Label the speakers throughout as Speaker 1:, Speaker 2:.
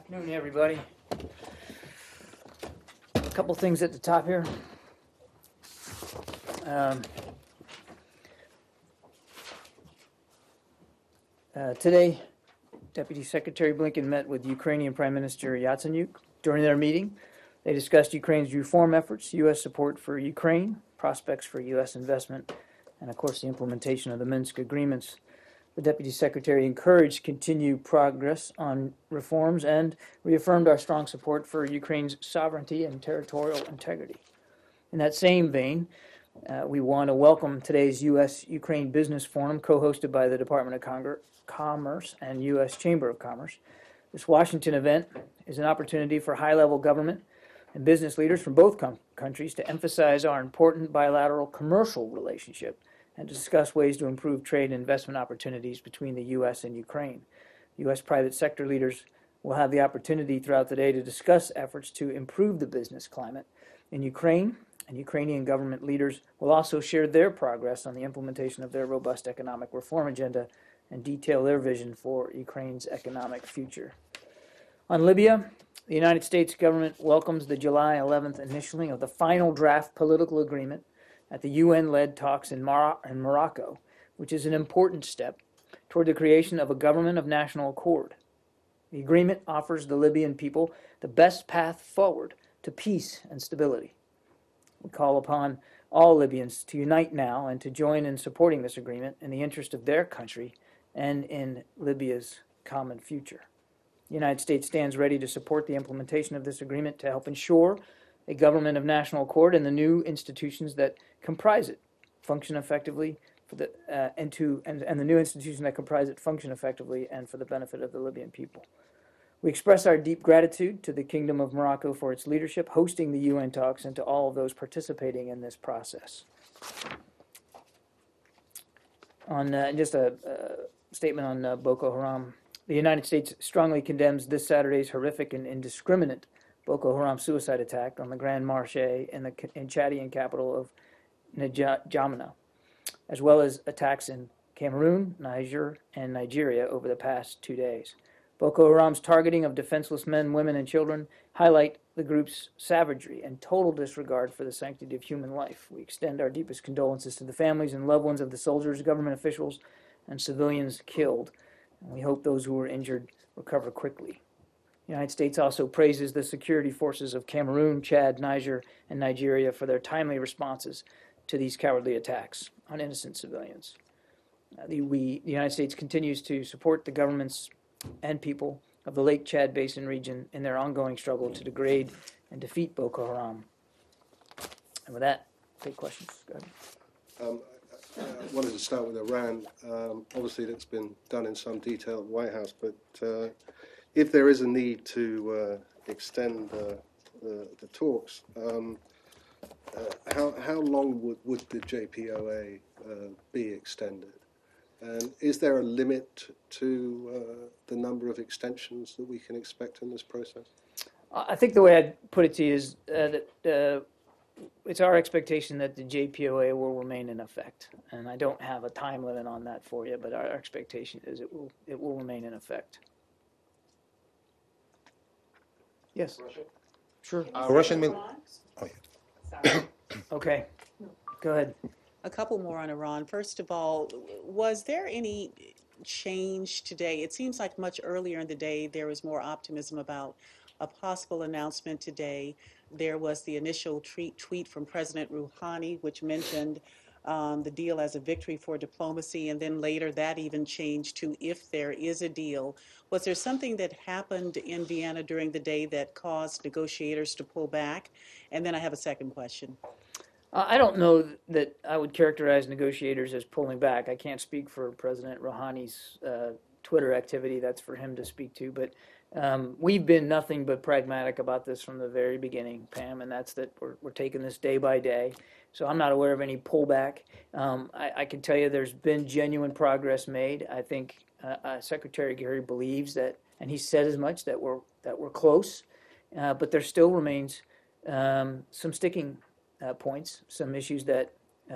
Speaker 1: Afternoon, everybody. A couple things at the top here. Today, Deputy Secretary Blinken met with Ukrainian Prime Minister Yatsenyuk. During their meeting, they discussed Ukraine's reform efforts, U.S. support for Ukraine, prospects for U.S. investment, and of course the implementation of the Minsk agreements. The Deputy Secretary encouraged continued progress on reforms and reaffirmed our strong support for Ukraine's sovereignty and territorial integrity. In that same vein, we want to welcome today's U.S.-Ukraine Business Forum, co-hosted by the Department of Commerce and U.S. Chamber of Commerce. This Washington event is an opportunity for high-level government and business leaders from both countries to emphasize our important bilateral commercial relationship and to discuss ways to improve trade and investment opportunities between the U.S. and Ukraine. U.S. private sector leaders will have the opportunity throughout the day to discuss efforts to improve the business climate in Ukraine, and Ukrainian government leaders will also share their progress on the implementation of their robust economic reform agenda and detail their vision for Ukraine's economic future. On Libya, the United States government welcomes the July 11th initialing of the final draft political agreement at the UN-led talks in Morocco, which is an important step toward the creation of a government of national accord. The agreement offers the Libyan people the best path forward to peace and stability. We call upon all Libyans to unite now and to join in supporting this agreement in the interest of their country and in Libya's common future. The United States stands ready to support the implementation of this agreement to help ensure a government of national accord and the new institutions that comprise it function effectively for the and the new institutions that comprise it function effectively and for the benefit of the Libyan people. We express our deep gratitude to the Kingdom of Morocco for its leadership hosting the UN talks and to all of those participating in this process. On just a statement on Boko Haram, the United States strongly condemns this Saturday's horrific and indiscriminate Boko Haram suicide attack on the Grand Marche in Chadian capital of N'Djamena, as well as attacks in Cameroon, Niger, and Nigeria over the past 2 days. Boko Haram's targeting of defenseless men, women, and children highlight the group's savagery and total disregard for the sanctity of human life. We extend our deepest condolences to the families and loved ones of the soldiers, government officials, and civilians killed, and we hope those who were injured recover quickly. The United States also praises the security forces of Cameroon, Chad, Niger, and Nigeria for their timely responses to these cowardly attacks on innocent civilians. The United States continues to support the governments and people of the Lake Chad Basin region in their ongoing struggle to degrade and defeat Boko Haram. And with that, take questions. Go ahead.
Speaker 2: I wanted to start with Iran. Obviously, that's been done in some detail at the White House, but if there is a need to extend the talks, how long would the JPOA be extended? And is there a limit to the number of extensions that we can expect in this process?
Speaker 1: I think the way I'd put it to you is that it's our expectation that the JPOA will remain in effect. And I don't have a time limit on that for you, but our expectation is it will remain in effect. Yes.
Speaker 3: Russia?
Speaker 1: Sure.
Speaker 3: Russian
Speaker 4: Oh, yeah.
Speaker 1: Okay. Go ahead.
Speaker 5: A couple more on Iran. First of all, was there any change today? It seems like much earlier in the day there was more optimism about a possible announcement today. There was the initial tweet from President Rouhani, which mentioned the deal as a victory for diplomacy, and then later that even changed to if there is a deal. Was there something that happened in Vienna during the day that caused negotiators to pull back? And then I have a second question.
Speaker 1: I don't know that I would characterize negotiators as pulling back. I can't speak for President Rouhani's Twitter activity. That's for him to speak to. But we've been nothing but pragmatic about this from the very beginning, Pam, and that's that we're taking this day by day. So I'm not aware of any pullback. I can tell you there's been genuine progress made. I think Secretary Gary believes that, and he said as much, that we're close, but there still remains some sticking points, some issues that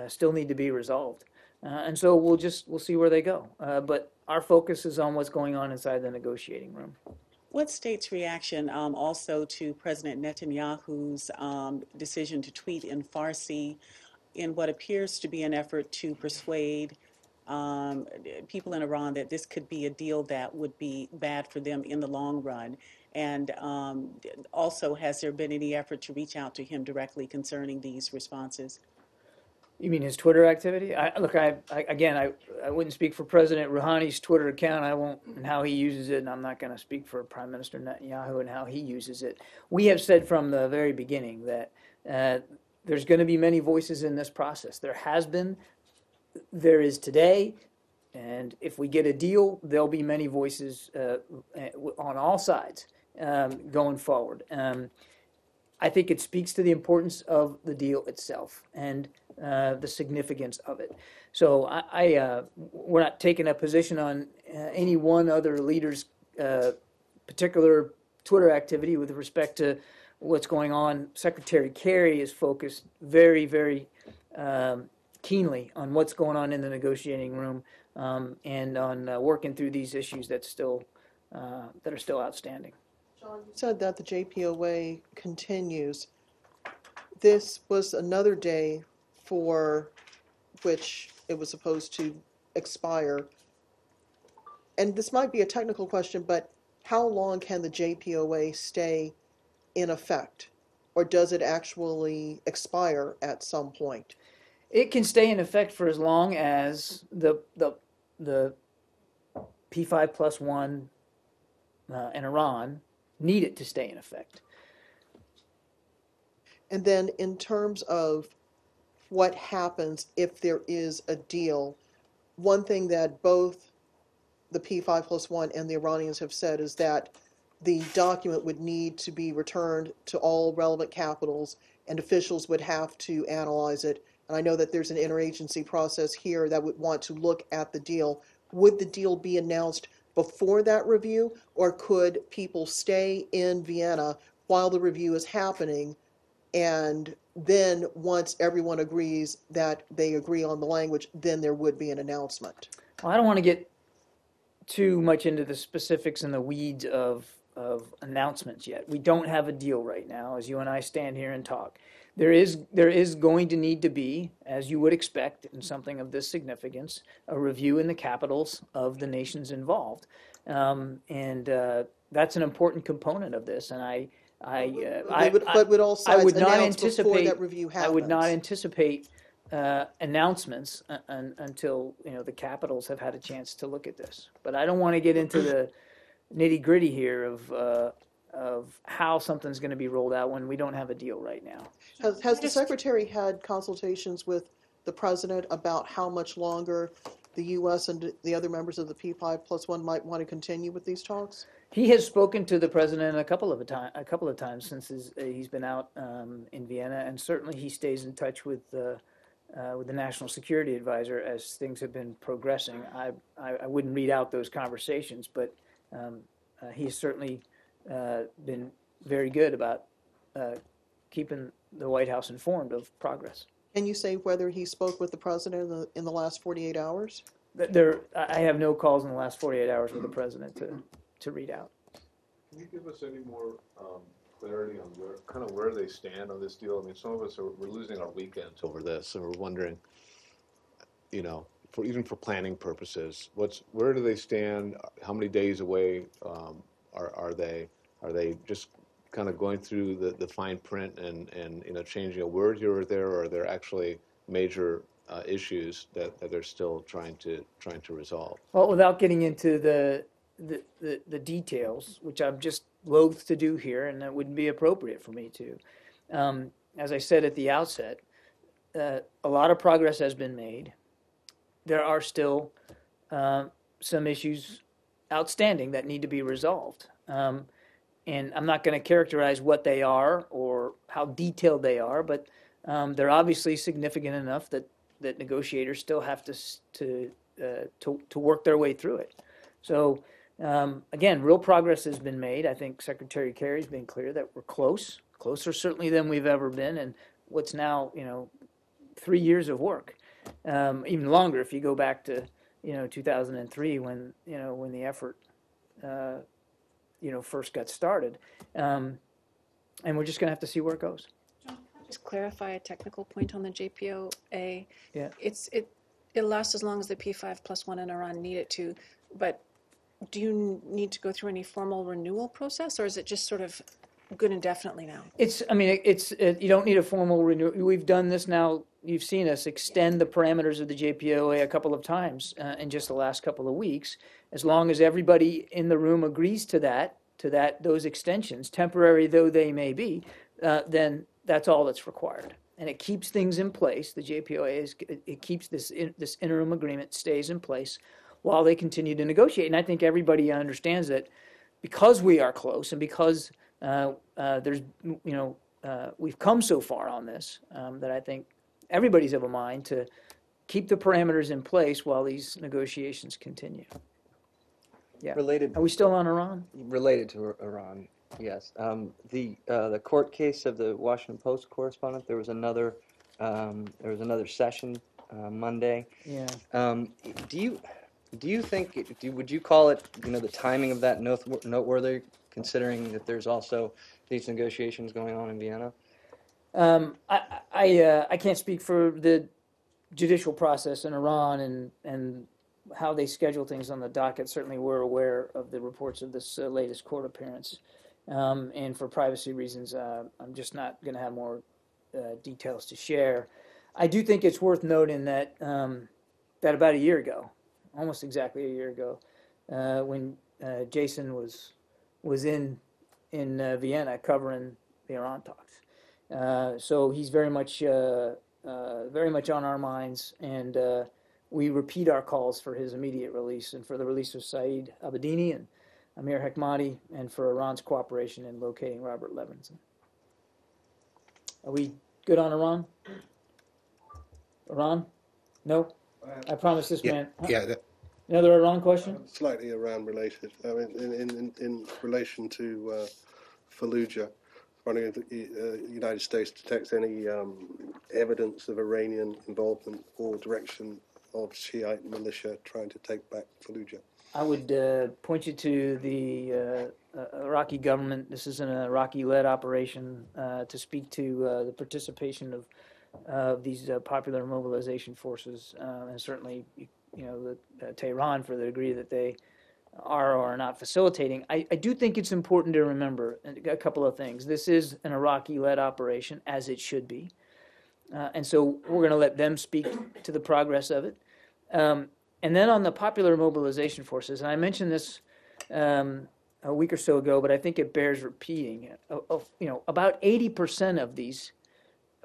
Speaker 1: still need to be resolved. And so we'll see where they go. But our focus is on what's going on inside the negotiating room.
Speaker 5: What state's reaction also to President Netanyahu's decision to tweet in Farsi in what appears to be an effort to persuade people in Iran that this could be a deal that would be bad for them in the long run? And also, has there been any effort to reach out to him directly concerning these responses?
Speaker 1: You mean his Twitter activity? Again, I wouldn't speak for President Rouhani's Twitter account. I won't, and how he uses it, and I'm not going to speak for Prime Minister Netanyahu and how he uses it. We have said from the very beginning that there's going to be many voices in this process. There has been, there is today, and if we get a deal, there'll be many voices on all sides going forward. I think it speaks to the importance of the deal itself and the significance of it. So we're not taking a position on any one other leader's particular Twitter activity with respect to what's going on. Secretary Kerry is focused very, very keenly on what's going on in the negotiating room and on working through these issues that are still outstanding.
Speaker 3: John, you said that the JPOA continues. This was another day for which it was supposed to expire. And this might be a technical question, but how long can the JPOA stay in effect? Or does it actually expire at some point?
Speaker 1: It can stay in effect for as long as the P5+1 and Iran need it to stay in effect.
Speaker 3: And then in terms of what happens if there is a deal, one thing that both the P5+1 and the Iranians have said is that the document would need to be returned to all relevant capitals and officials would have to analyze it. And I know that there's an interagency process here that would want to look at the deal. Would the deal be announced before that review, or could people stay in Vienna while the review is happening, and then once everyone agrees that they agree on the language, then there would be an announcement?
Speaker 1: Well, I don't want to get too much into the specifics and the weeds of announcements yet. We don't have a deal right now as you and I stand here and talk. There is going to need to be, as you would expect in something of this significance, a review in the capitals of the nations involved. And that's an important component of this. And
Speaker 3: But would all sides announce before that review happens?
Speaker 1: I would not anticipate announcements until the capitals have had a chance to look at this. But I don't want to get into the nitty-gritty here of how something's going to be rolled out when we don't have a deal right now.
Speaker 3: Has the Secretary had consultations with the President about how much longer the U.S. and the other members of the P5+1 might want to continue with these talks?
Speaker 1: He has spoken to the President a couple of times since he's been out in Vienna, and certainly he stays in touch with the National Security Advisor as things have been progressing. I wouldn't read out those conversations, but he's certainly been very good about keeping the White House informed of progress.
Speaker 3: Can you say whether he spoke with the President in the last 48 hours?
Speaker 1: I have no calls in the last 48 hours with the President to read out.
Speaker 6: Can you give us any more clarity on where they stand on this deal? I mean, some of us we're losing our weekends over this, and we're wondering, even for planning purposes, where do they stand? How many days away are they? Are they just kind of going through the fine print and changing a word here or there, or are there actually major issues that they're still trying to resolve?
Speaker 1: Well, without getting into the details, which I'm just loath to do here, and that wouldn't be appropriate for me to. As I said at the outset, a lot of progress has been made. There are still some issues outstanding that need to be resolved. And I'm not going to characterize what they are or how detailed they are, but they're obviously significant enough that negotiators still have to work their way through it. So again, real progress has been made. I think Secretary Kerry's been clear that we're closer certainly than we've ever been, and what's now 3 years of work, even longer if you go back to 2003 when the effort first got started. And we're just going to have to see where it goes.
Speaker 4: Just clarify a technical point on the JPOA.
Speaker 1: Yeah.
Speaker 4: It lasts as long as the P5+1 and Iran need it to, but do you need to go through any formal renewal process, or is it just sort of good indefinitely now?
Speaker 1: You don't need a formal renewal. We've done this now. You've seen us extend the parameters of the JPOA a couple of times in just the last couple of weeks. As long as everybody in the room agrees to those extensions, temporary though they may be, then that's all that's required. And it keeps things in place. The JPOA it keeps this interim agreement stays in place while they continue to negotiate. And I think everybody understands that because we are close and because we've come so far on this, that I think everybody's of a mind to keep the parameters in place while these negotiations continue. Yeah.
Speaker 7: Related.
Speaker 1: Are we still on Iran?
Speaker 7: Related to Iran, yes. The court case of the Washington Post correspondent. There was another session Monday.
Speaker 1: Yeah.
Speaker 7: Do you think? Would you call it? The timing of that noteworthy, considering that there's also these negotiations going on in Vienna?
Speaker 1: I can't speak for the judicial process in Iran and how they schedule things on the docket. Certainly, we're aware of the reports of this latest court appearance, and for privacy reasons, I'm just not going to have more details to share. I do think it's worth noting that about a year ago, almost exactly a year ago, when Jason was in Vienna covering the Iran talks. So he's very much on our minds, and we repeat our calls for his immediate release and for the release of Saeed Abedini and Amir Hekmati, and for Iran's cooperation in locating Robert Levinson. Are we good on Iran? Iran? No? I promise this man. Huh?
Speaker 2: Yeah.
Speaker 1: Another Iran question?
Speaker 2: Slightly Iran related. I mean, in relation to Fallujah, wondering if the United States detects any evidence of Iranian involvement or direction of Shiite militia trying to take back Fallujah.
Speaker 1: I would point you to the Iraqi government. This is an Iraqi-led operation to speak to the participation of these popular mobilization forces, and certainly, Tehran for the degree that they are or are not facilitating. I do think it's important to remember a couple of things. This is an Iraqi-led operation, as it should be, and so we're going to let them speak to the progress of it. And then on the popular mobilization forces, and I mentioned this a week or so ago, but I think it bears repeating. About 80% of these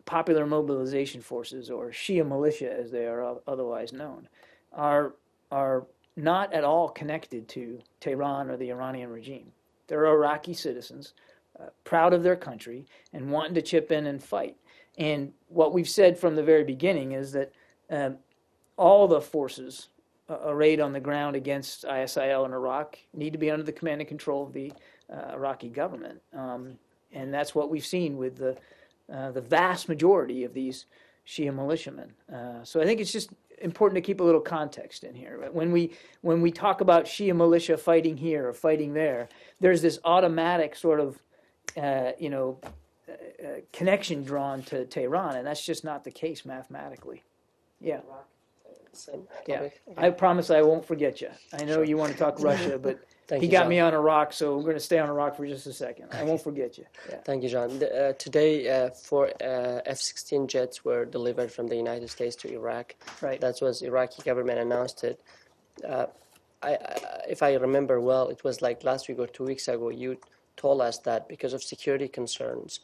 Speaker 1: popular mobilization forces, or Shia militia as they are otherwise known, are not at all connected to Tehran or the Iranian regime. They're Iraqi citizens, proud of their country and wanting to chip in and fight. And what we've said from the very beginning is that all the forces arrayed on the ground against ISIL in Iraq need to be under the command and control of the Iraqi government. And that's what we've seen with the vast majority of these Shia militiamen. So I think it's just important to keep a little context in here. When we talk about Shia militia fighting here or fighting there, there's this automatic sort of connection drawn to Tehran, and that's just not the case mathematically. Yeah. Yeah. I promise I won't forget you. I know you want to talk Russia, but he got me on Iraq, so we're going to stay on Iraq for just a second. I won't forget you. Yeah.
Speaker 8: Thank you, John. Today, 4 F-16 jets were delivered from the United States to Iraq.
Speaker 1: Right.
Speaker 8: That was Iraqi government announced it. If I remember well, it was like last week or 2 weeks ago, you told us that because of security concerns,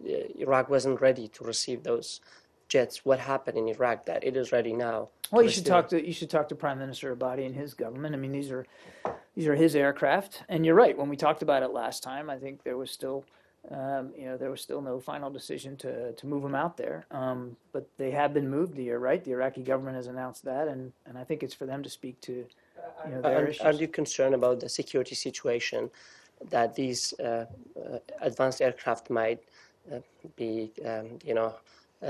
Speaker 8: Iraq wasn't ready to receive those jets. What happened in Iraq that it is ready now?
Speaker 1: Well, you should talk to Prime Minister Abadi and his government. I mean, these are his aircraft, and you're right. When we talked about it last time, I think there was still no final decision to move them out there. But they have been moved. You're right. The Iraqi government has announced that, and I think it's for them to speak to their issues.
Speaker 8: Are you concerned about the security situation that these advanced aircraft might be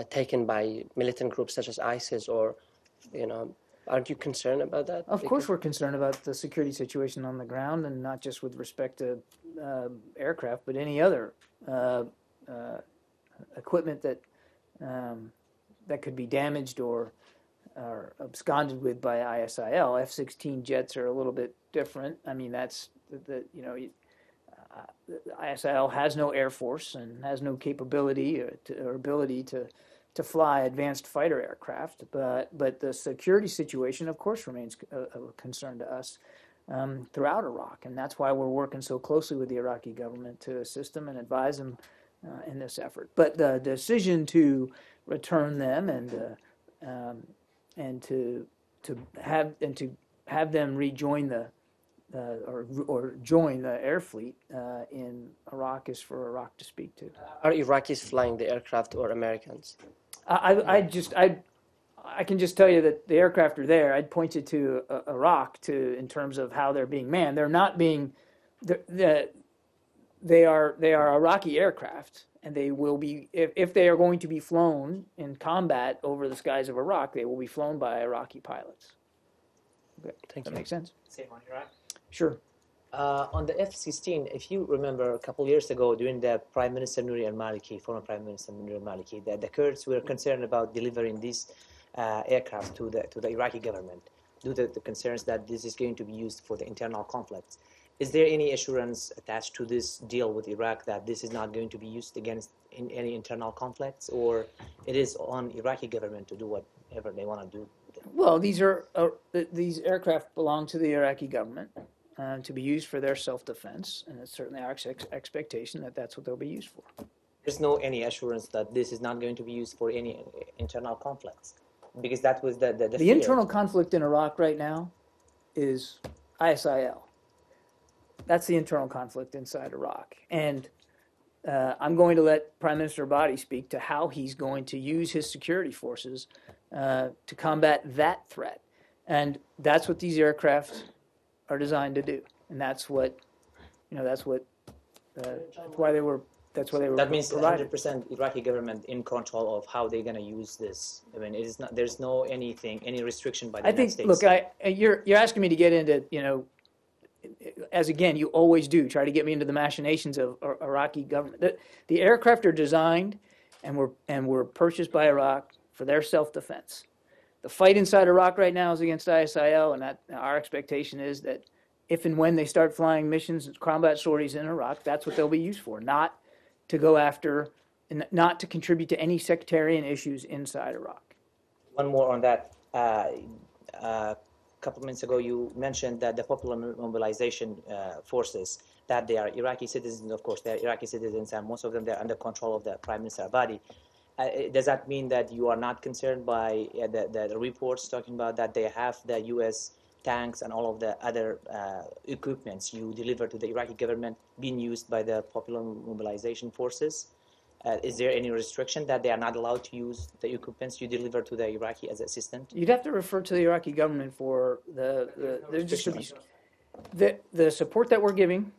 Speaker 8: taken by militant groups such as ISIS or Aren't you concerned about that?
Speaker 1: Of course, we're concerned about the security situation on the ground, and not just with respect to aircraft, but any other equipment that that could be damaged or absconded with by ISIL. F-16 jets are a little bit different. I mean, that's you know, ISIL has no air force and has no capability or ability to fly advanced fighter aircraft, but the security situation, of course, remains a concern to us throughout Iraq, and that's why we're working so closely with the Iraqi government to assist them and advise them in this effort. But the decision to return them and to have them rejoin or join the air fleet in Iraq is for Iraq to speak to.
Speaker 8: Are Iraqis flying the aircraft or Americans?
Speaker 1: I can just tell you that the aircraft are there. I'd point you to Iraq in terms of how they're being manned. They're not being they are Iraqi aircraft, and they will be if they are going to be flown in combat over the skies of Iraq, they will be flown by Iraqi pilots. Okay.
Speaker 8: Thank
Speaker 1: That
Speaker 8: you.
Speaker 1: makes sense.
Speaker 9: Same on Iraq.
Speaker 1: Sure.
Speaker 9: On the F-16, if you remember a couple years ago during the Prime Minister Nouri al-Maliki, former Prime Minister Nouri al-Maliki, the Kurds were concerned about delivering these aircraft to the Iraqi government due to the concerns that this is going to be used for the internal conflicts. Is there any assurance attached to this deal with Iraq that this is not going to be used against in any internal conflicts, or it is on Iraqi government to do whatever they want to do?
Speaker 1: Well, these aircraft belong to the Iraqi government to be used for their self-defense, and it's certainly our expectation that that's what they'll be used for.
Speaker 9: There's no any assurance that this is not going to be used for any internal conflicts, because that was the
Speaker 1: The
Speaker 9: fear.
Speaker 1: internal conflict in Iraq right now is ISIL. That's the internal conflict inside Iraq, and I'm going to let Prime Minister Abadi speak to how he's going to use his security forces to combat that threat, and that's what these aircraft are designed to do, and that's why they were
Speaker 9: That means
Speaker 1: provided.
Speaker 9: 100% Iraqi government in control of how they're going to use this. I mean, it is not. There's no any restriction by the
Speaker 1: I
Speaker 9: United
Speaker 1: think.
Speaker 9: States.
Speaker 1: Look, you're asking me to get into as again you always do, try to get me into the machinations of Iraqi government. The aircraft are designed and were purchased by Iraq for their self-defense. The fight inside Iraq right now is against ISIL, and our expectation is that if and when they start flying missions and combat sorties in Iraq, that's what they'll be used for, not to go after, and not to contribute to any sectarian issues inside Iraq.
Speaker 9: One more on that. A couple of minutes ago, you mentioned that the Popular Mobilization Forces, that they are Iraqi citizens. Of course, they're Iraqi citizens, and most of them they're under control of the Prime Minister Abadi. Does that mean that you are not concerned by the reports talking about that they have the U.S. tanks and all of the other equipments you deliver to the Iraqi government being used by the Popular Mobilization Forces? Is there any restriction that they are not allowed to use the equipments you deliver to the Iraqi as assistant?
Speaker 1: You'd have to refer to the Iraqi government for the distribution. The support that we're giving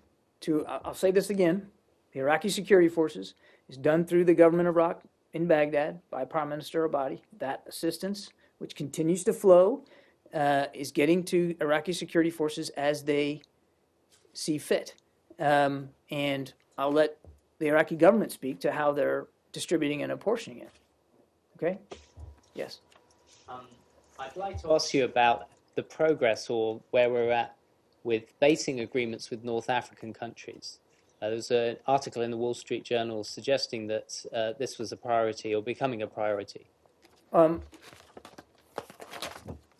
Speaker 1: to, I'll say this again, the Iraqi security forces is done through the government of Iraq in Baghdad by Prime Minister Abadi. That assistance, which continues to flow, is getting to Iraqi security forces as they see fit. And I'll let the Iraqi government speak to how they're distributing and apportioning it. Okay? Yes.
Speaker 10: I'd like to ask you about the progress or where we're at with basing agreements with North African countries. There was an article in the Wall Street Journal suggesting that this was a priority or becoming a priority.
Speaker 1: I'm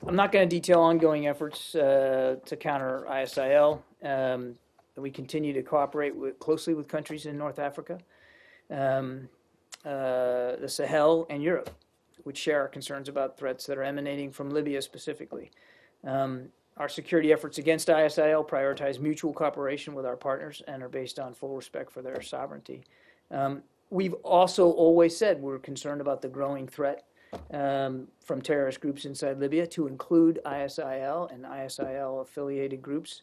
Speaker 1: not going to detail ongoing efforts to counter ISIL. We continue to cooperate closely with countries in North Africa, the Sahel, and Europe, which share our concerns about threats that are emanating from Libya specifically. Our security efforts against ISIL prioritize mutual cooperation with our partners and are based on full respect for their sovereignty. We've also always said we're concerned about the growing threat from terrorist groups inside Libya, to include ISIL and ISIL-affiliated groups,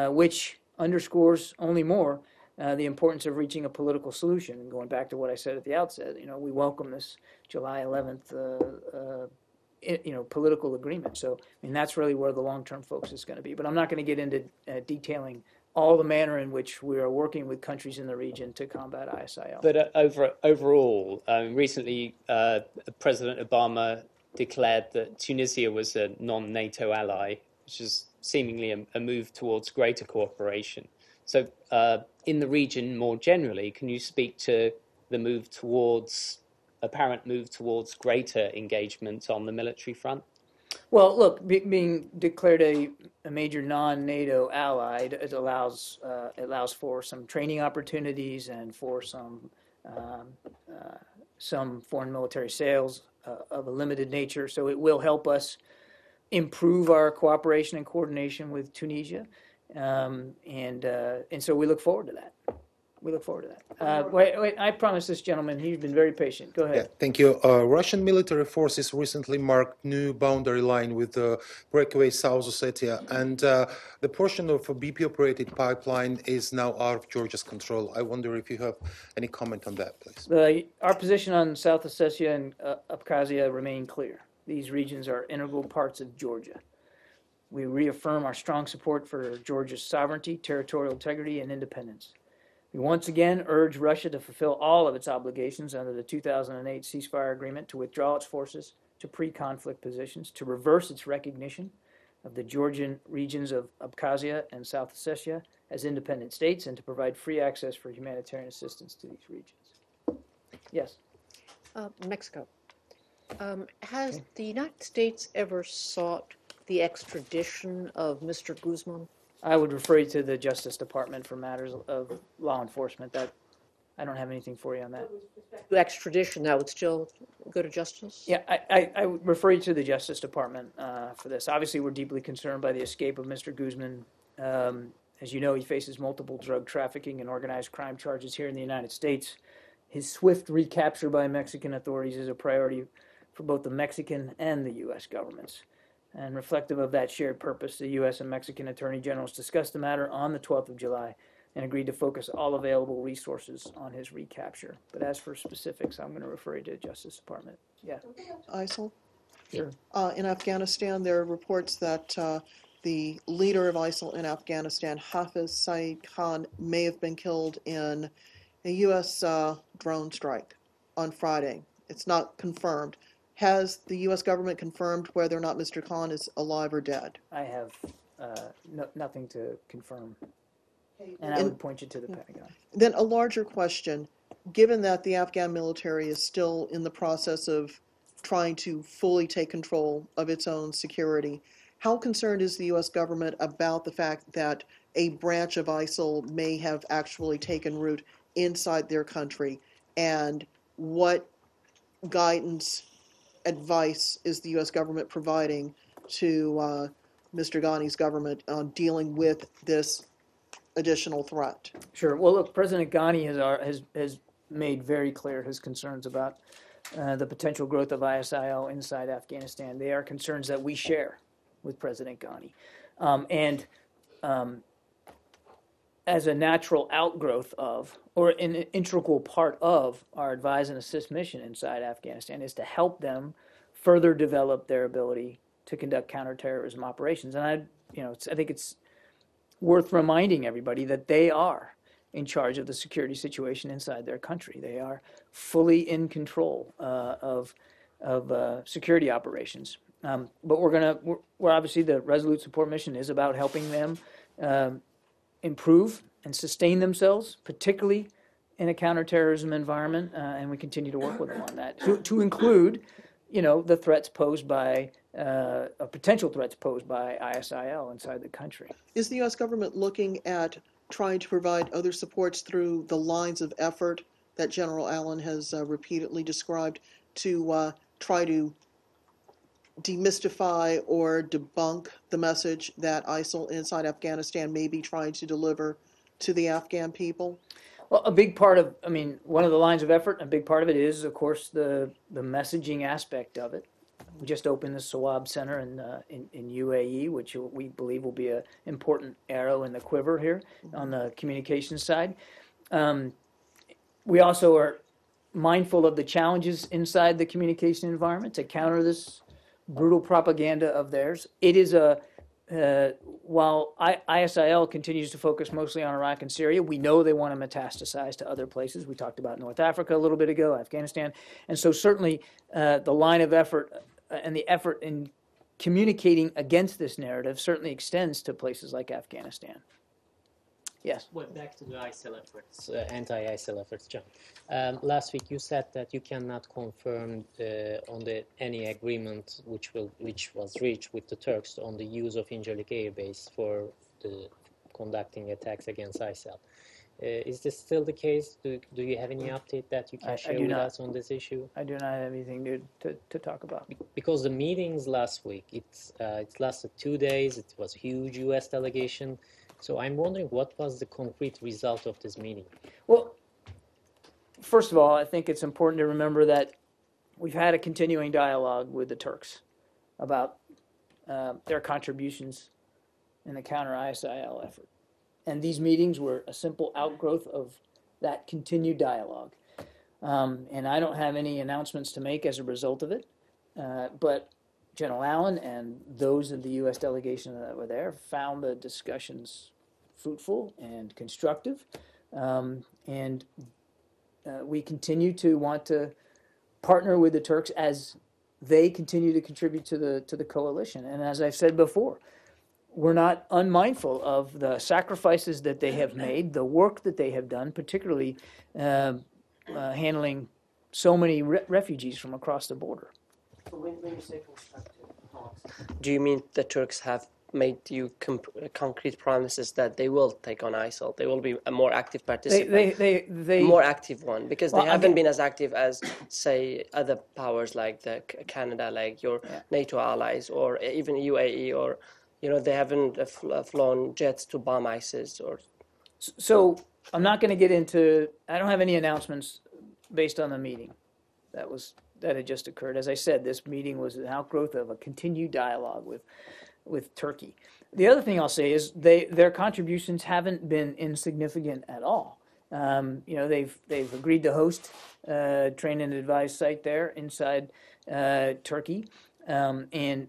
Speaker 1: which underscores only more the importance of reaching a political solution. And going back to what I said at the outset, we welcome this July 11th political agreement. So, I mean, that's really where the long-term focus is going to be. But I'm not going to get into detailing all the manner in which we are working with countries in the region to combat ISIL.
Speaker 10: But overall, recently President Obama declared that Tunisia was a non-NATO ally, which is seemingly a move towards greater cooperation. So in the region more generally, can you speak to the apparent move towards greater engagement on the military front?
Speaker 1: Well, look, being declared a major non-NATO ally, it allows for some training opportunities and for some foreign military sales of a limited nature. So it will help us improve our cooperation and coordination with Tunisia, and so we look forward to that. We look forward to that. Wait, I promised this gentleman, he's been very patient. Go ahead.
Speaker 11: Yeah, thank you. Russian military forces recently marked new boundary line with breakaway South Ossetia, and the portion of a BP-operated pipeline is now out of Georgia's control. I wonder if you have any comment on that, please.
Speaker 1: Our position on South Ossetia and Abkhazia remain clear. These regions are integral parts of Georgia. We reaffirm our strong support for Georgia's sovereignty, territorial integrity, and independence. We once again urge Russia to fulfill all of its obligations under the 2008 ceasefire agreement, to withdraw its forces to pre-conflict positions, to reverse its recognition of the Georgian regions of Abkhazia and South Ossetia as independent states, and to provide free access for humanitarian assistance to these regions. Yes?
Speaker 12: Mexico. Has the United States ever sought the extradition of Mr. Guzman?
Speaker 1: I would refer you to the Justice Department for matters of law enforcement. That I don't have anything for you on that.
Speaker 12: The extradition, that would still go to justice?
Speaker 1: Yeah, I would refer you to the Justice Department for this. Obviously, we're deeply concerned by the escape of Mr. Guzman. As you know, he faces multiple drug trafficking and organized crime charges here in the United States. His swift recapture by Mexican authorities is a priority for both the Mexican and the U.S. governments. And reflective of that shared purpose, the U.S. and Mexican Attorney Generals discussed the matter on the 12th of July and agreed to focus all available resources on his recapture. But as for specifics, I'm going to refer you to the Justice Department. Yeah.
Speaker 3: ISIL?
Speaker 1: Sure.
Speaker 3: In Afghanistan, there are reports that the leader of ISIL in Afghanistan, Hafiz Saeed Khan, may have been killed in a U.S. drone strike on Friday. It's not confirmed. Has the U.S. government confirmed whether or not Mr. Khan is alive or dead?
Speaker 1: I have nothing to confirm. And I would point you to the Pentagon.
Speaker 3: Then a larger question, given that the Afghan military is still in the process of trying to fully take control of its own security, how concerned is the U.S. government about the fact that a branch of ISIL may have actually taken root inside their country? And what guidance, advice is the U.S. government providing to Mr. Ghani's government on dealing with this additional threat?
Speaker 1: Sure. Well, look, President Ghani has made very clear his concerns about the potential growth of ISIL inside Afghanistan. They are concerns that we share with President Ghani. As a natural outgrowth of, or an integral part of, our advise and assist mission inside Afghanistan is to help them further develop their ability to conduct counterterrorism operations. And I think it's worth reminding everybody that they are in charge of the security situation inside their country. They are fully in control of security operations. But we're obviously, the Resolute Support Mission is about helping them improve and sustain themselves, particularly in a counterterrorism environment, and we continue to work with them on that. To include, the threats posed by, potential threats posed by ISIL inside the country.
Speaker 3: Is the U.S. government looking at trying to provide other supports through the lines of effort that General Allen has repeatedly described to try to demystify or debunk the message that ISIL inside Afghanistan may be trying to deliver to the Afghan people?
Speaker 1: Well, a big part of, one of the lines of effort, a big part of it is, of course, the messaging aspect of it. We just opened the Sawab Center in UAE, which we believe will be an important arrow in the quiver here on the communications side. We also are mindful of the challenges inside the communication environment to counter this brutal propaganda of theirs. It is while ISIL continues to focus mostly on Iraq and Syria, we know they want to metastasize to other places. We talked about North Africa a little bit ago, Afghanistan. And so certainly the line of effort and the effort in communicating against this narrative certainly extends to places like Afghanistan. Yes.
Speaker 10: Well, back to the ISIL efforts, anti-ISIL efforts, John. Last week you said that you cannot confirm on any agreement which was reached with the Turks on the use of Incirlik Air Base for conducting attacks against ISIL. Is this still the case? Do you have any update that you can share with us on this issue?
Speaker 1: I do not have anything to talk about.
Speaker 10: Because the meetings last week, it's lasted 2 days. It was a huge U.S. delegation. So I'm wondering, what was the concrete result of this meeting?
Speaker 1: Well, first of all, I think it's important to remember that we've had a continuing dialogue with the Turks about their contributions in the counter-ISIL effort. And these meetings were a simple outgrowth of that continued dialogue. And I don't have any announcements to make as a result of it, but General Allen and those of the U.S. delegation that were there found the discussions fruitful and constructive, and we continue to want to partner with the Turks as they continue to contribute to the coalition. And as I've said before, we're not unmindful of the sacrifices that they have made, the work that they have done, particularly handling so many refugees from across the border.
Speaker 8: When you say do you mean the Turks have made you concrete promises that they will take on ISIL? They will be a more active participant,
Speaker 1: they
Speaker 8: more active one, because they
Speaker 1: well,
Speaker 8: haven't been as active as, say, other powers like the Canada, like your NATO allies, or even UAE, or they haven't flown jets to bomb ISIS. Or
Speaker 1: so I'm not going to get into. I don't have any announcements based on the meeting that had just occurred. As I said, this meeting was an outgrowth of a continued dialogue with Turkey. The other thing I'll say is their contributions haven't been insignificant at all. They've agreed to host a train and advise site there inside Turkey, and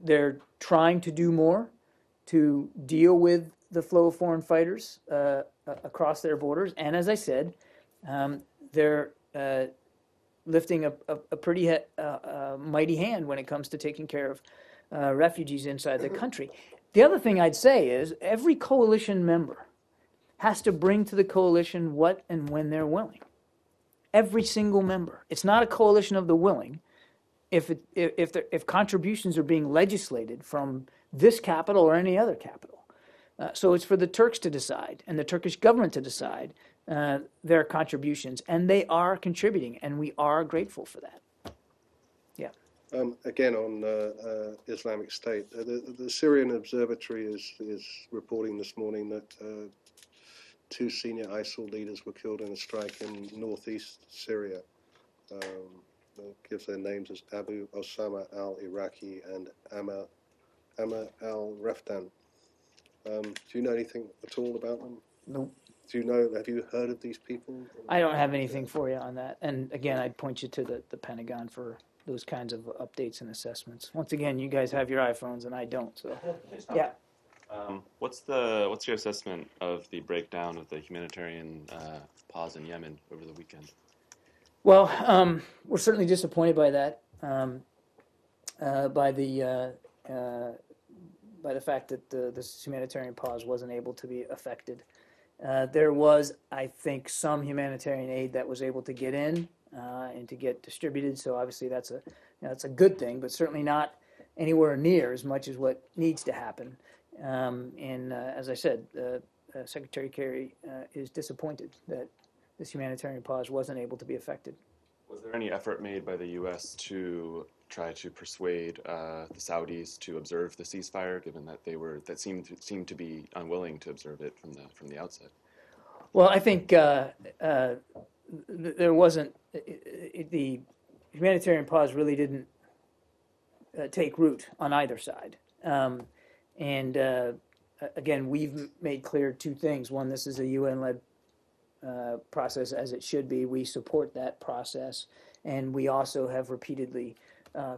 Speaker 1: they're trying to do more to deal with the flow of foreign fighters across their borders. And as I said, they're lifting a pretty mighty hand when it comes to taking care of refugees inside the country. The other thing I'd say is every coalition member has to bring to the coalition what and when they're willing. Every single member. It's not a coalition of the willing. If contributions are being legislated from this capital or any other capital. So it's for the Turks to decide and the Turkish government to decide their contributions, and they are contributing, and we are grateful for that. Yeah.
Speaker 2: Again, on Islamic State, the Syrian Observatory is reporting this morning that 2 senior ISIL leaders were killed in a strike in northeast Syria. Gives their names as Abu Osama al-Iraqi and Amr al-Rafdan. Do you know anything at all about them?
Speaker 1: Nope.
Speaker 2: Have you heard of these people?
Speaker 1: I don't have anything for you on that. And again, I'd point you to the Pentagon for those kinds of updates and assessments. Once again, you guys have your iPhones and I don't, so yeah.
Speaker 13: What's your assessment of the breakdown of the humanitarian pause in Yemen over the weekend?
Speaker 1: Well, we're certainly disappointed by that, by the fact that this humanitarian pause wasn't able to be effected. There was, I think, some humanitarian aid that was able to get in and to get distributed. So obviously that's a good thing, but certainly not anywhere near as much as what needs to happen. And as I said, Secretary Kerry is disappointed that this humanitarian pause wasn't able to be effected.
Speaker 13: Was there any effort made by the U.S. to try to persuade the Saudis to observe the ceasefire, given that that seemed to be unwilling to observe it from the outset?
Speaker 1: Well, I think there wasn't the humanitarian pause really didn't take root on either side, and again, we've made clear 2 things. One, this is a UN-led process, as it should be. We support that process, and we also have repeatedly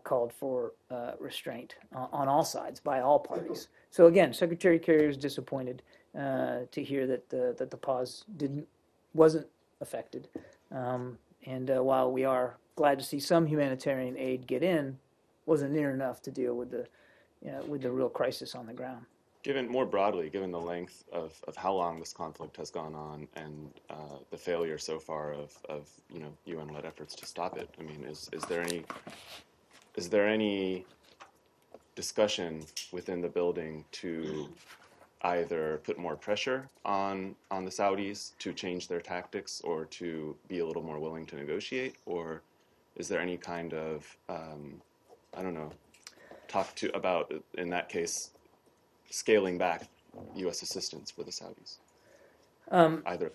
Speaker 1: called for restraint on all sides by all parties. So again, Secretary Kerry was disappointed to hear that the pause wasn't affected. And while we are glad to see some humanitarian aid get in, wasn't near enough to deal with the real crisis on the ground.
Speaker 13: Given more broadly, given the length of how long this conflict has gone on and the failure so far of UN-led efforts to stop it, I mean, is there any discussion within the building to either put more pressure on the Saudis to change their tactics or to be a little more willing to negotiate, or is there any kind of I don't know, talk to about in that case scaling back U.S. assistance for the Saudis? Either.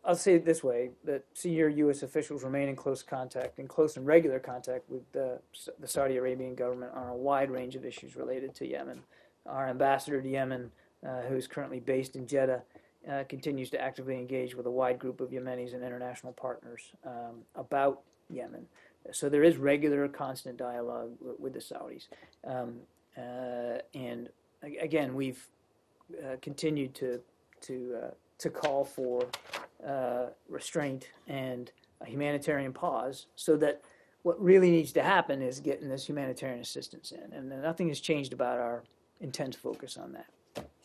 Speaker 1: I'll say it this way, that senior U.S. officials remain in close and regular contact with the Saudi Arabian government on a wide range of issues related to Yemen. Our ambassador to Yemen, who is currently based in Jeddah, continues to actively engage with a wide group of Yemenis and international partners about Yemen. So there is regular, constant dialogue with the Saudis. And again, we've continued to call for restraint and a humanitarian pause, so that what really needs to happen is getting this humanitarian assistance in. And nothing has changed about our intense focus on that.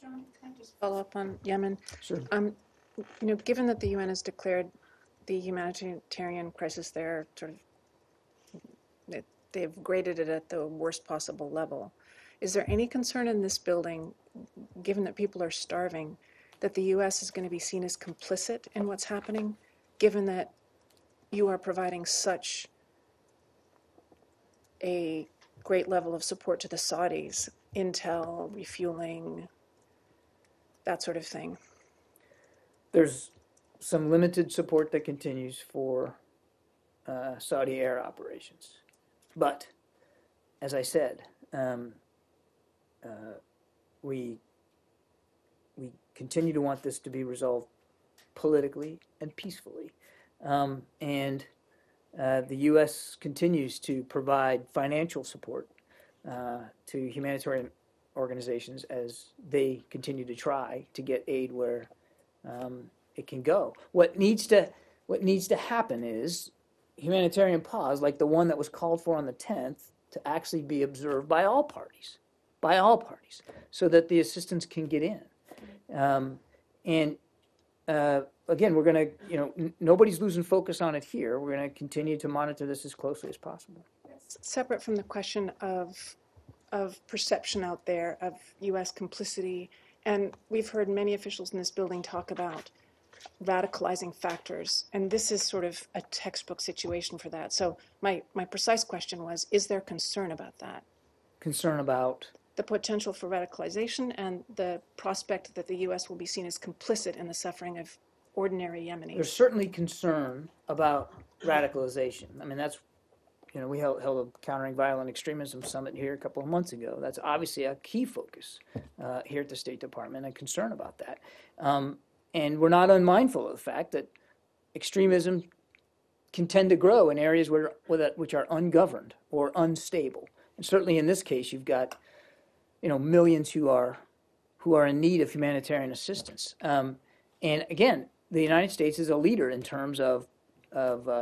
Speaker 4: John, can I just follow up on Yemen?
Speaker 1: Sure.
Speaker 4: Given that the UN has declared the humanitarian crisis there, they've graded it at the worst possible level. Is there any concern in this building, given that people are starving, that the U.S. is going to be seen as complicit in what's happening, given that you are providing such a great level of support to the Saudis, intel, refueling, that sort of thing?
Speaker 1: There's some limited support that continues for Saudi air operations. But, as I said, we continue to want this to be resolved politically and peacefully. And the U.S. continues to provide financial support to humanitarian organizations as they continue to try to get aid where it can go. What needs to happen is humanitarian pause, like the one that was called for on the 10th, to actually be observed by all parties, so that the assistance can get in. Again, we're going to, nobody's losing focus on it here. We're going to continue to monitor this as closely as possible.
Speaker 4: Separate from the question of perception out there of U.S. complicity, and we've heard many officials in this building talk about radicalizing factors, and this is sort of a textbook situation for that. So my precise question was, is there concern about that?
Speaker 1: Concern about?
Speaker 4: The potential for radicalization and the prospect that the U.S. will be seen as complicit in the suffering of ordinary Yemenis.
Speaker 1: There's certainly concern about radicalization. I mean, that's, we held a Countering Violent Extremism Summit here a couple of months ago. That's obviously a key focus here at the State Department, and concern about that. And we're not unmindful of the fact that extremism can tend to grow in areas which are ungoverned or unstable. And certainly in this case, you've got millions who are in need of humanitarian assistance. And again, the United States is a leader in terms of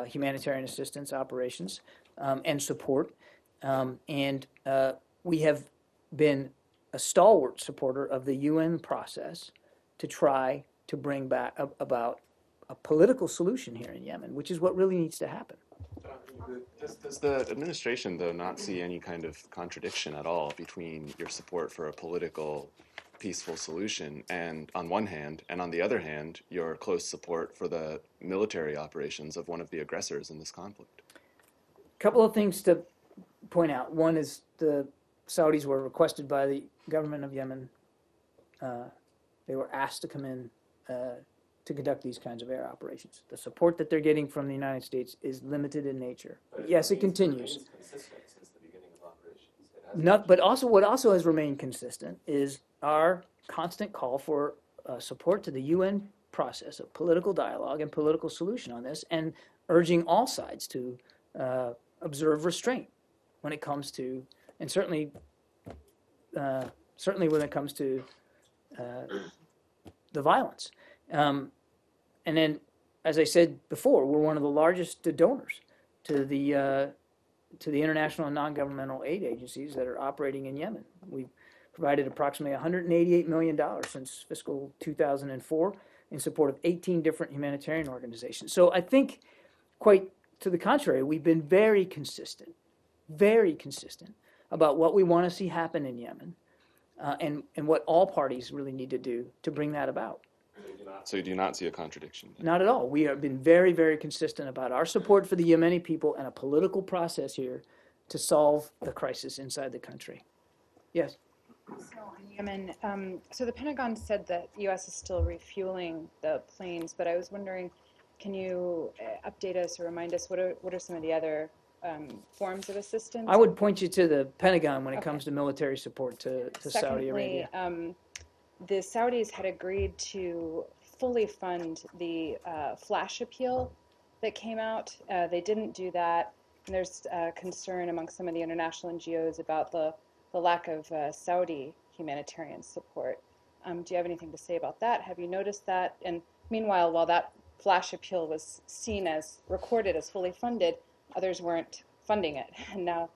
Speaker 1: humanitarian assistance operations and support. And we have been a stalwart supporter of the UN process to try to bring back about a political solution here in Yemen, which is what really needs to happen.
Speaker 13: Does the administration, though, not see any kind of contradiction at all between your support for a political, peaceful solution and on one hand, and on the other hand, your close support for the military operations of one of the aggressors in this conflict?
Speaker 1: A couple of things to point out. One is the Saudis were requested by the government of Yemen. They were asked to come in to conduct these kinds of air operations. The support that they're getting from the United States is limited in nature. Yes, it continues. But also, what also has remained consistent is our constant call for support to the UN process of political dialogue and political solution on this, and urging all sides to observe restraint when it comes to, and certainly when it comes to the violence. And then, as I said before, we're one of the largest donors to the international and non-governmental aid agencies that are operating in Yemen. We've provided approximately $188 million since fiscal 2004 in support of 18 different humanitarian organizations. So I think, quite to the contrary, we've been very consistent about what we want to see happen in Yemen, and what all parties really need to do to bring that about.
Speaker 13: So you do not see a contradiction?
Speaker 1: Not at all. We have been very, very consistent about our support for the Yemeni people and a political process here to solve the crisis inside the country. Yes?
Speaker 14: So on Yemen, so the Pentagon said that U.S. is still refueling the planes, but I was wondering, can you update us or remind us what are some of the other forms of assistance?
Speaker 1: I would point you to the Pentagon when it comes to military support to Saudi Arabia.
Speaker 14: The Saudis had agreed to fully fund the flash appeal that came out. They didn't do that. And there's concern among some of the international NGOs about the lack of Saudi humanitarian support. Do you have anything to say about that? Have you noticed that? And meanwhile, while that flash appeal was seen as recorded as fully funded, others weren't funding it. And now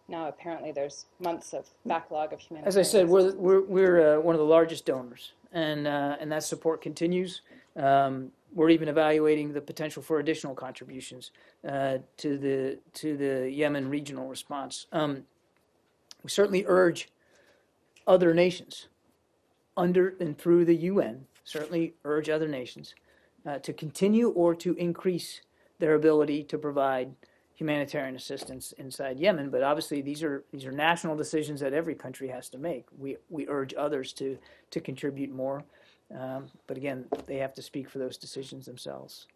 Speaker 14: apparently there's months of backlog of humanitarian.
Speaker 1: As I said, we're one of the largest donors, and that support continues. We're even evaluating the potential for additional contributions to the Yemen regional response. We certainly urge other nations, under and through the UN, certainly urge other nations to continue or to increase their ability to provide humanitarian assistance inside Yemen. But obviously, these are national decisions that every country has to make. We urge others to contribute more, but again, they have to speak for those decisions themselves.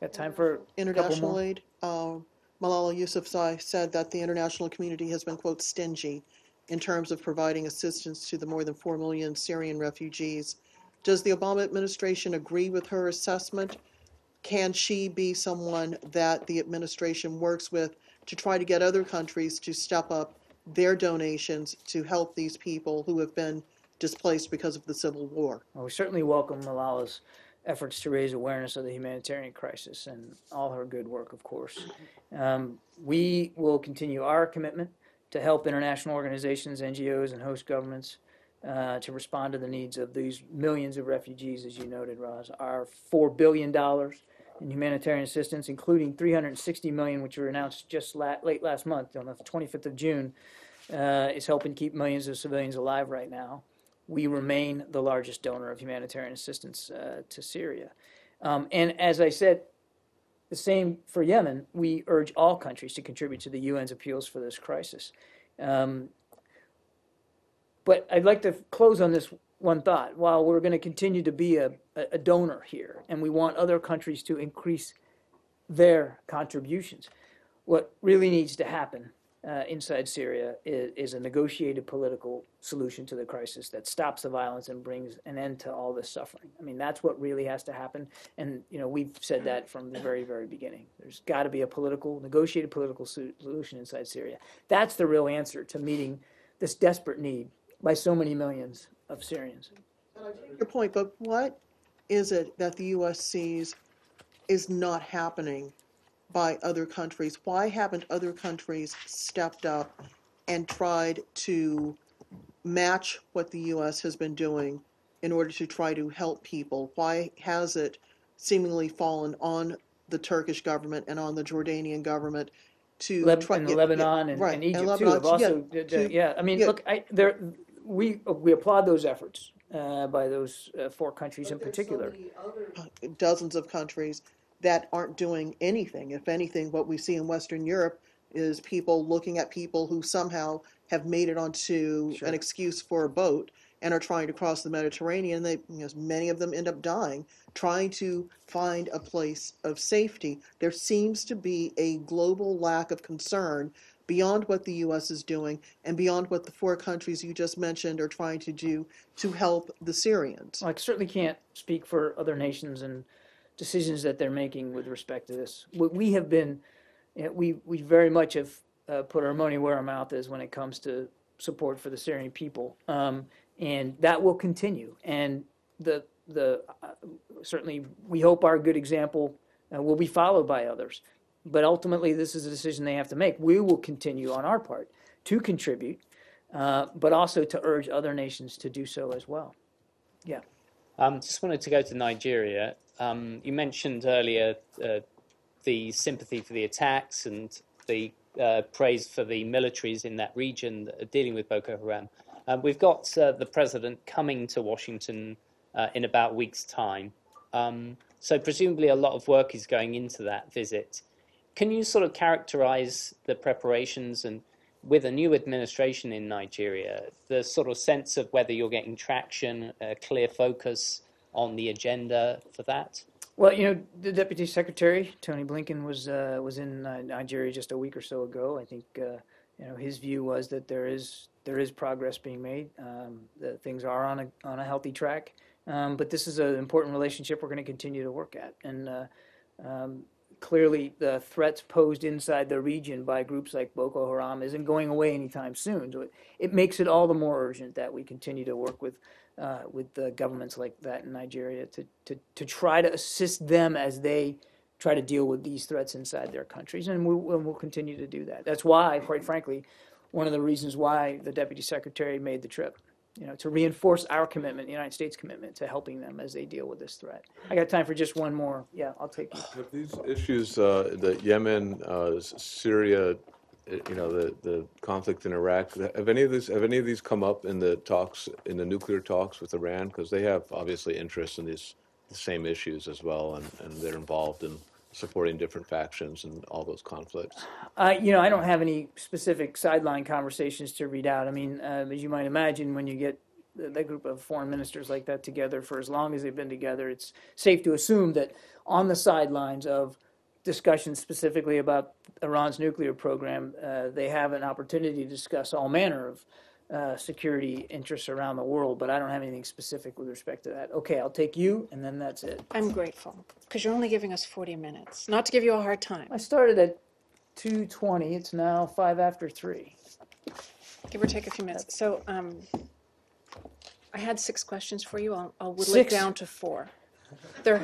Speaker 1: Got time for
Speaker 3: international aid? Malala Yousafzai said that the international community has been, quote, stingy in terms of providing assistance to the more than 4 million Syrian refugees. Does the Obama administration agree with her assessment? Can she be someone that the administration works with to try to get other countries to step up their donations to help these people who have been displaced because of the civil war?
Speaker 1: Well, we certainly welcome Malala's efforts to raise awareness of the humanitarian crisis and all her good work, of course. We will continue our commitment to help international organizations, NGOs, and host governments to respond to the needs of these millions of refugees, as you noted, Roz. Our $4 billion in humanitarian assistance, including $360 million, which were announced just late last month, on the 25th of June, is helping keep millions of civilians alive right now. We remain the largest donor of humanitarian assistance to Syria. And as I said, the same for Yemen. We urge all countries to contribute to the UN's appeals for this crisis. But I'd like to close on this one thought. While we're going to continue to be a donor here, and we want other countries to increase their contributions, what really needs to happen inside Syria is a negotiated political solution to the crisis that stops the violence and brings an end to all this suffering. I mean, that's what really has to happen. And, we've said that from the very, very beginning. There's got to be a negotiated political solution inside Syria. That's the real answer to meeting this desperate need by so many millions of Syrians.
Speaker 3: I take your point, but what is it that the U.S. sees is not happening by other countries? Why haven't other countries stepped up and tried to match what the U.S. has been doing in order to try to help people? Why has it seemingly fallen on the Turkish government and on the Jordanian government to try
Speaker 1: and Lebanon and Egypt too have also I mean, look, we applaud those efforts by those 4 countries in particular.
Speaker 3: Dozens of countries that aren't doing anything. If anything, what we see in Western Europe is people looking at people who somehow have made it onto an excuse for a boat and are trying to cross the Mediterranean. Many of them end up dying trying to find a place of safety. There seems to be a global lack of concern beyond what the U.S. is doing and beyond what the 4 countries you just mentioned are trying to do to help the Syrians.
Speaker 1: Well, I certainly can't speak for other nations and decisions that they're making with respect to this. We have been we very much have put our money where our mouth is when it comes to support for the Syrian people, and that will continue. And certainly we hope our good example will be followed by others. But ultimately, this is a decision they have to make. We will continue on our part to contribute, but also to urge other nations to do so as well. Yeah.
Speaker 10: Just wanted to go to Nigeria. You mentioned earlier the sympathy for the attacks and the praise for the militaries in that region that are dealing with Boko Haram. We've got the president coming to Washington in about a week's time. So presumably a lot of work is going into that visit. Can you sort of characterize the preparations, and with a new administration in Nigeria, the sort of sense of whether you're getting traction, a clear focus on the agenda for that?
Speaker 1: Well, the Deputy Secretary, Tony Blinken, was in Nigeria just a week or so ago. I think his view was that there is progress being made. That things are on a healthy track. But this is an important relationship we're going to continue to work at. And clearly, the threats posed inside the region by groups like Boko Haram isn't going away anytime soon. So it makes it all the more urgent that we continue to work with the governments like that in Nigeria to try to assist them as they try to deal with these threats inside their countries. And we'll continue to do that. That's why, quite frankly, one of the reasons why the Deputy Secretary made the trip, to reinforce our commitment, the United States commitment to helping them as they deal with this threat. I got time for just one more. Yeah, I'll take you.
Speaker 6: Have these issues, the Yemen, Syria, the conflict in Iraq, have any of these come up in the talks, in the nuclear talks with Iran? Because they have obviously interest in the same issues as well, and they're involved in supporting different factions and all those conflicts.
Speaker 1: I don't have any specific sideline conversations to read out. I mean, as you might imagine, when you get that group of foreign ministers like that together for as long as they've been together, it's safe to assume that on the sidelines of discussions specifically about Iran's nuclear program, they have an opportunity to discuss all manner of security interests around the world, but I don't have anything specific with respect to that. Okay, I'll take you, and then that's it.
Speaker 4: I'm grateful, because you're only giving us 40 minutes. Not to give you a hard time.
Speaker 1: I started at 2:20. It's now 5 after 3.
Speaker 4: Give or take a few minutes. So I had 6 questions for you. I'll whittle it
Speaker 1: 6?
Speaker 4: down to 4. They're...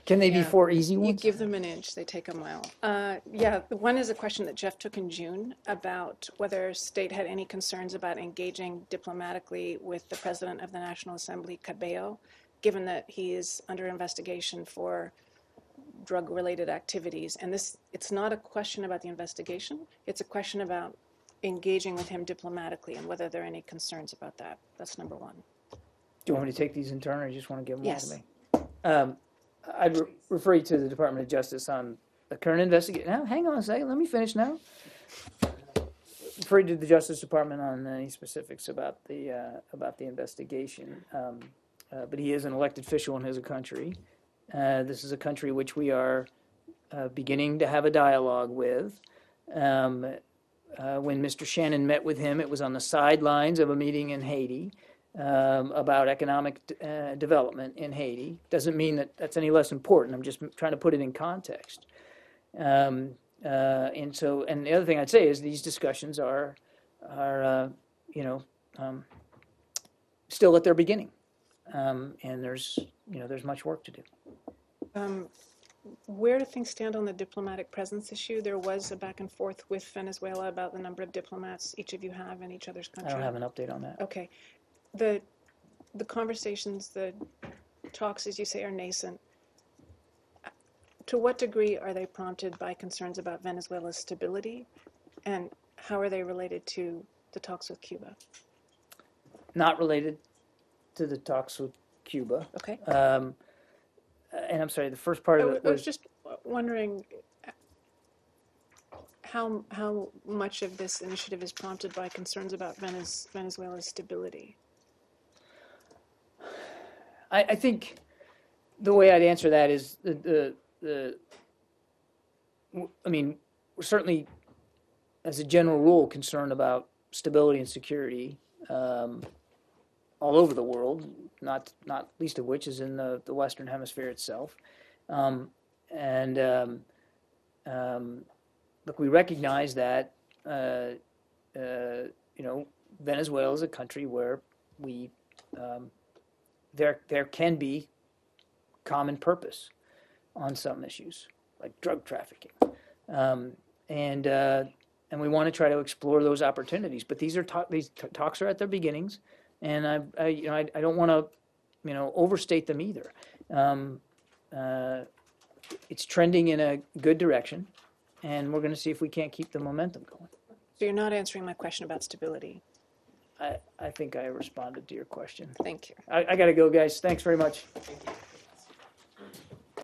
Speaker 1: Can they be 4 easy ones?
Speaker 4: You give them an inch, they take a mile. One is a question that Jeff took in June about whether state had any concerns about engaging diplomatically with the president of the National Assembly, Cabello, given that he is under investigation for drug-related activities. And it's not a question about the investigation, it's a question about engaging with him diplomatically and whether there are any concerns about that. That's number 1.
Speaker 1: Do you want me to take these in turn, or you just want to give them
Speaker 4: Yes.
Speaker 1: all to me? I'd refer you to the Department of Justice on the current investigation. Now, hang on a second. Let me finish now. Refer you to the Justice Department on any specifics about the investigation. But he is an elected official in his country. This is a country which we are beginning to have a dialogue with. When Mr. Shannon met with him, it was on the sidelines of a meeting in Haiti. About economic development in Haiti. Doesn't mean that that's any less important. I'm just trying to put it in context. And the other thing I'd say is these discussions are still at their beginning, and there's much work to do.
Speaker 4: Where do things stand on the diplomatic presence issue? There was a back and forth with Venezuela about the number of diplomats each of you have in each other's country.
Speaker 1: I don't have an update on that.
Speaker 4: Okay. The conversations, the talks, as you say, are nascent. To what degree are they prompted by concerns about Venezuela's stability, and how are they related to the talks with Cuba?
Speaker 1: Not related to the talks with Cuba.
Speaker 4: Okay.
Speaker 1: And I'm sorry, the first part of it
Speaker 4: I was
Speaker 1: was
Speaker 4: just wondering how much of this initiative is prompted by concerns about Venezuela's stability.
Speaker 1: I think the way I'd answer that is we're certainly, as a general rule, concerned about stability and security all over the world, not least of which is in the Western Hemisphere itself. Look, we recognize that Venezuela is a country where there can be common purpose on some issues like drug trafficking, and we want to try to explore those opportunities. But these talks are at their beginnings, and I don't want to overstate them either. It's trending in a good direction, and we're going to see if we can't keep the momentum going.
Speaker 4: So you're not answering my question about stability.
Speaker 1: I think I responded to your question.
Speaker 4: Thank you.
Speaker 1: I got to go, guys. Thanks very much.
Speaker 4: Thank you.